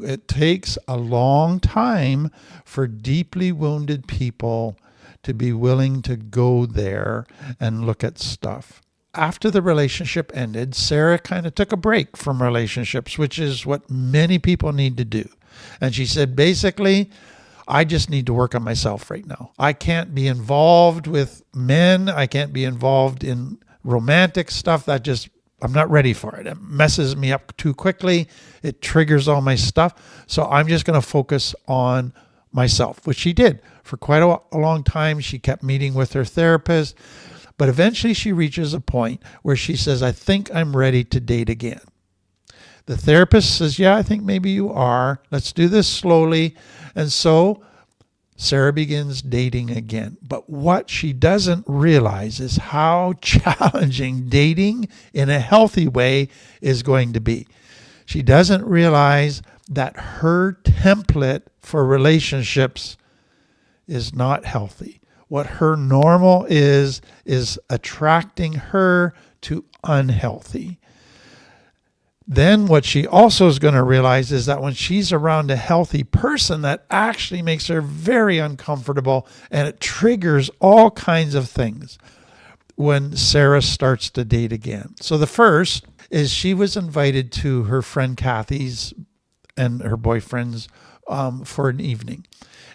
It takes a long time for deeply wounded people to be willing to go there and look at stuff. After the relationship ended, Sara kind of took a break from relationships, which is what many people need to do. And she said, basically, I just need to work on myself right now. I can't be involved with men. I can't be involved in romantic stuff. I'm not ready for it. It messes me up too quickly. It triggers all my stuff. So I'm just going to focus on myself, which she did for quite a long time. She kept meeting with her therapist, but eventually she reaches a point where she says, I think I'm ready to date again. The therapist says, yeah, I think maybe you are. Let's do this slowly. And so Sara begins dating again. But what she doesn't realize is how challenging dating in a healthy way is going to be. She doesn't realize that her template for relationships is not healthy. What her normal is attracting her to unhealthy. Then what she also is going to realize is that when she's around a healthy person, that actually makes her very uncomfortable, and it triggers all kinds of things when Sara starts to date again. So the first is she was invited to her friend Kathy's and her boyfriend's for an evening.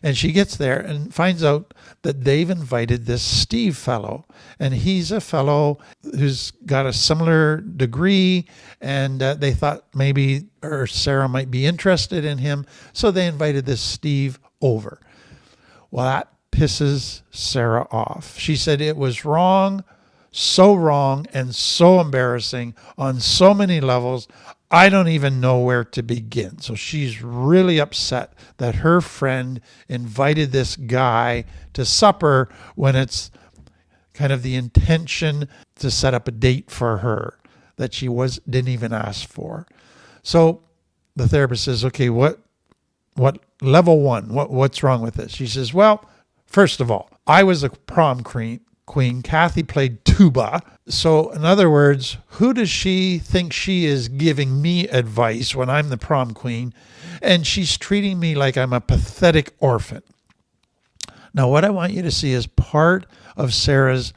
And she gets there and finds out that they've invited this Steve fellow. And he's a fellow who's got a similar degree. And they thought maybe Sara might be interested in him. So they invited this Steve over. Well, that pisses Sara off. She said it was wrong and so embarrassing on so many levels. I don't even know where to begin. So she's really upset that her friend invited this guy to supper when it's kind of the intention to set up a date for her that she didn't even ask for. So the therapist says, okay, what level one, what's wrong with this? She says, well, first of all, I was a prom queen. Kathy played tuba. So in other words, who does she think she is giving me advice when I'm the prom queen? And she's treating me like I'm a pathetic orphan. Now, what I want you to see is part of Sara's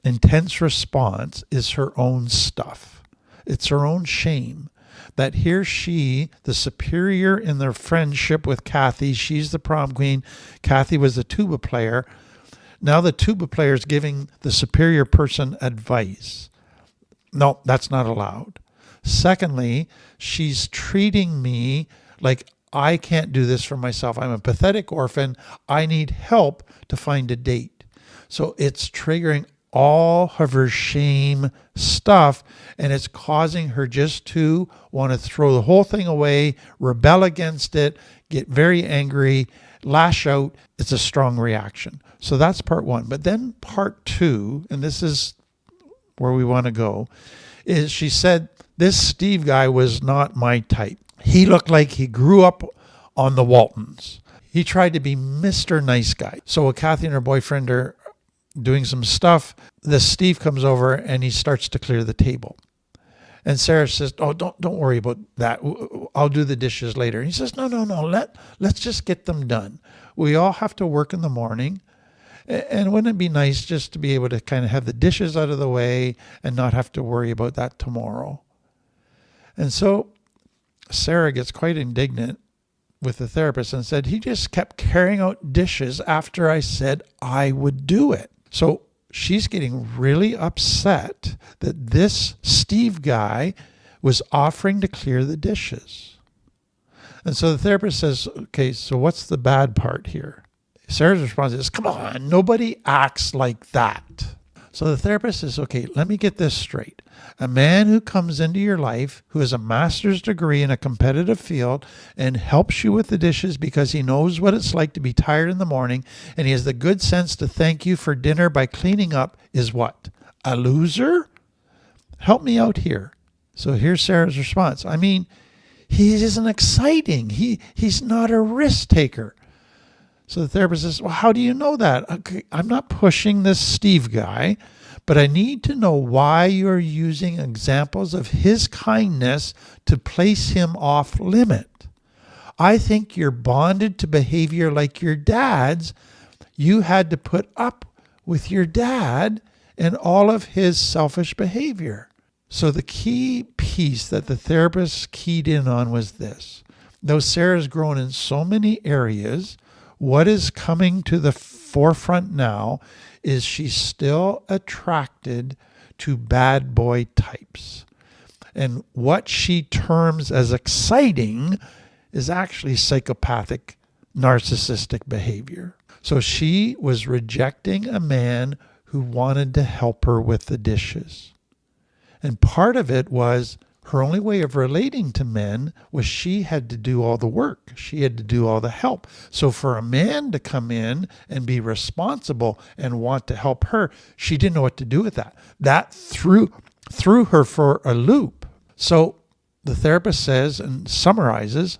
intense response is her own stuff. It's her own shame that here she, the superior in their friendship with Kathy, she's the prom queen. Kathy was the tuba player. Now the tuba player is giving the superior person advice. No, that's not allowed. Secondly, she's treating me like I can't do this for myself. I'm a pathetic orphan. I need help to find a date. So it's triggering all of her shame stuff, and it's causing her just to want to throw the whole thing away, rebel against it, get very angry, lash out. It's a strong reaction. So that's part one. But then part two, and this is where we want to go, is she said, this Steve guy was not my type. He looked like he grew up on the Waltons. He tried to be Mr. Nice Guy. So when Kathy and her boyfriend are doing some stuff, this Steve comes over and he starts to clear the table. And Sara says, oh, don't worry about that. I'll do the dishes later. And he says, no. Let's just get them done. We all have to work in the morning. And wouldn't it be nice just to be able to kind of have the dishes out of the way and not have to worry about that tomorrow? And so Sara gets quite indignant with the therapist and said, he just kept carrying out dishes after I said I would do it. So she's getting really upset that this Steve guy was offering to clear the dishes. And so the therapist says, okay, so what's the bad part here? Sara's response is, come on, nobody acts like that. So the therapist says, okay, let me get this straight. A man who comes into your life, who has a master's degree in a competitive field and helps you with the dishes because he knows what it's like to be tired in the morning, and he has the good sense to thank you for dinner by cleaning up, is what? A loser? Help me out here. So here's Sara's response. I mean, he isn't exciting. He's not a risk taker. So the therapist says, well, how do you know that? Okay, I'm not pushing this Steve guy, but I need to know why you're using examples of his kindness to place him off limit. I think you're bonded to behavior like your dad's. You had to put up with your dad and all of his selfish behavior. So the key piece that the therapist keyed in on was this. Though Sarah's grown in so many areas, what is coming to the forefront now is she's still attracted to bad boy types. And what she terms as exciting is actually psychopathic, narcissistic behavior. So she was rejecting a man who wanted to help her with the dishes. And part of it was her only way of relating to men was she had to do all the work. She had to do all the help. So for a man to come in and be responsible and want to help her, she didn't know what to do with that. That threw her for a loop. So the therapist says and summarizes,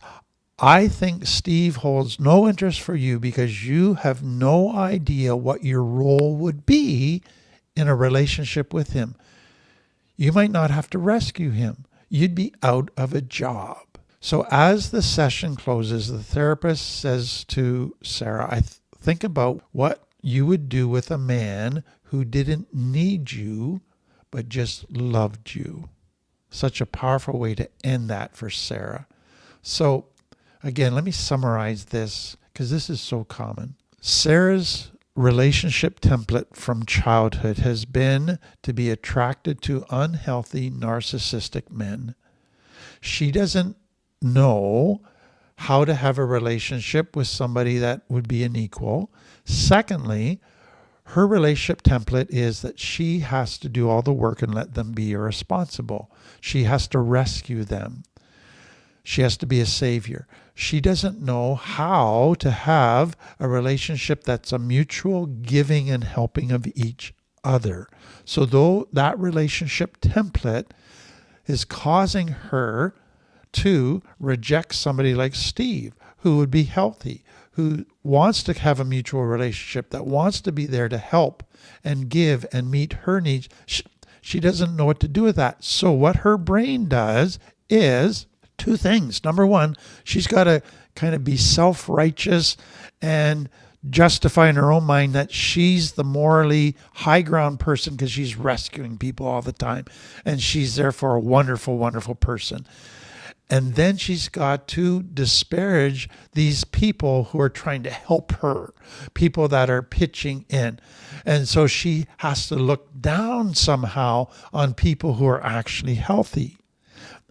I think Steve holds no interest for you because you have no idea what your role would be in a relationship with him. You might not have to rescue him. You'd be out of a job. So as the session closes, the therapist says to Sara, think about what you would do with a man who didn't need you, but just loved you. Such a powerful way to end that for Sara. So again, let me summarize this because this is so common. Sara's relationship template from childhood has been to be attracted to unhealthy, narcissistic men. She doesn't know how to have a relationship with somebody that would be an equal. Secondly, her relationship template is that she has to do all the work and let them be irresponsible. She has to rescue them. She has to be a savior. She doesn't know how to have a relationship that's a mutual giving and helping of each other. So though that relationship template is causing her to reject somebody like Steve, who would be healthy, who wants to have a mutual relationship, that wants to be there to help and give and meet her needs. She doesn't know what to do with that. So what her brain does is two things. Number one, she's got to kind of be self-righteous and justify in her own mind that she's the morally high ground person because she's rescuing people all the time. And she's therefore a wonderful, wonderful person. And then she's got to disparage these people who are trying to help her, people that are pitching in. And so she has to look down somehow on people who are actually healthy.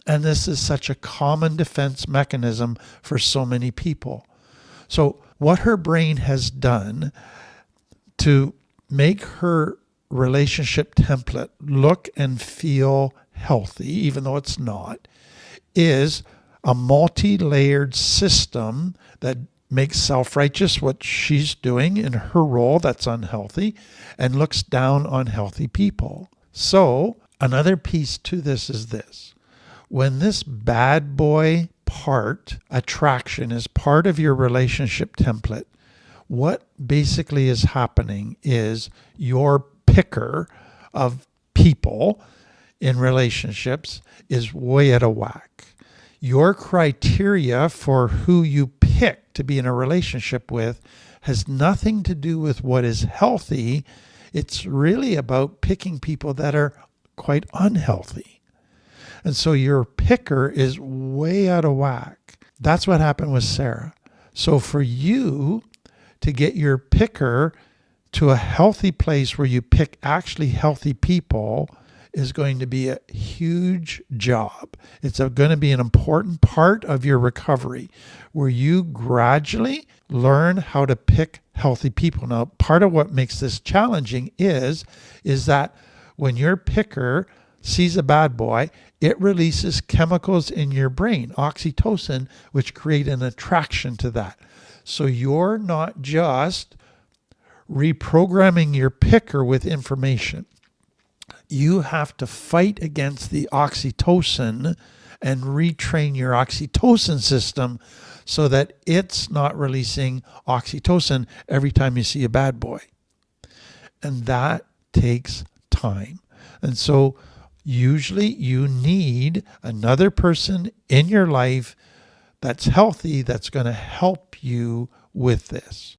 And this is such a common defense mechanism for so many people. So what her brain has done to make her relationship template look and feel healthy, even though it's not, is a multi-layered system that makes self-righteous what she's doing in her role that's unhealthy and looks down on healthy people. So another piece to this is this. When this bad boy part, attraction, is part of your relationship template, what basically is happening is your picker of people in relationships is way out of whack. Your criteria for who you pick to be in a relationship with has nothing to do with what is healthy. It's really about picking people that are quite unhealthy. And so your picker is way out of whack. That's what happened with Sara. So for you to get your picker to a healthy place where you pick actually healthy people is going to be a huge job. It's going to be an important part of your recovery where you gradually learn how to pick healthy people. Now, part of what makes this challenging is that when your picker sees a bad boy, it releases chemicals in your brain, oxytocin, which create an attraction to that. So you're not just reprogramming your picker with information. You have to fight against the oxytocin and retrain your oxytocin system so that it's not releasing oxytocin every time you see a bad boy. And that takes time. And so usually you need another person in your life that's healthy, that's going to help you with this.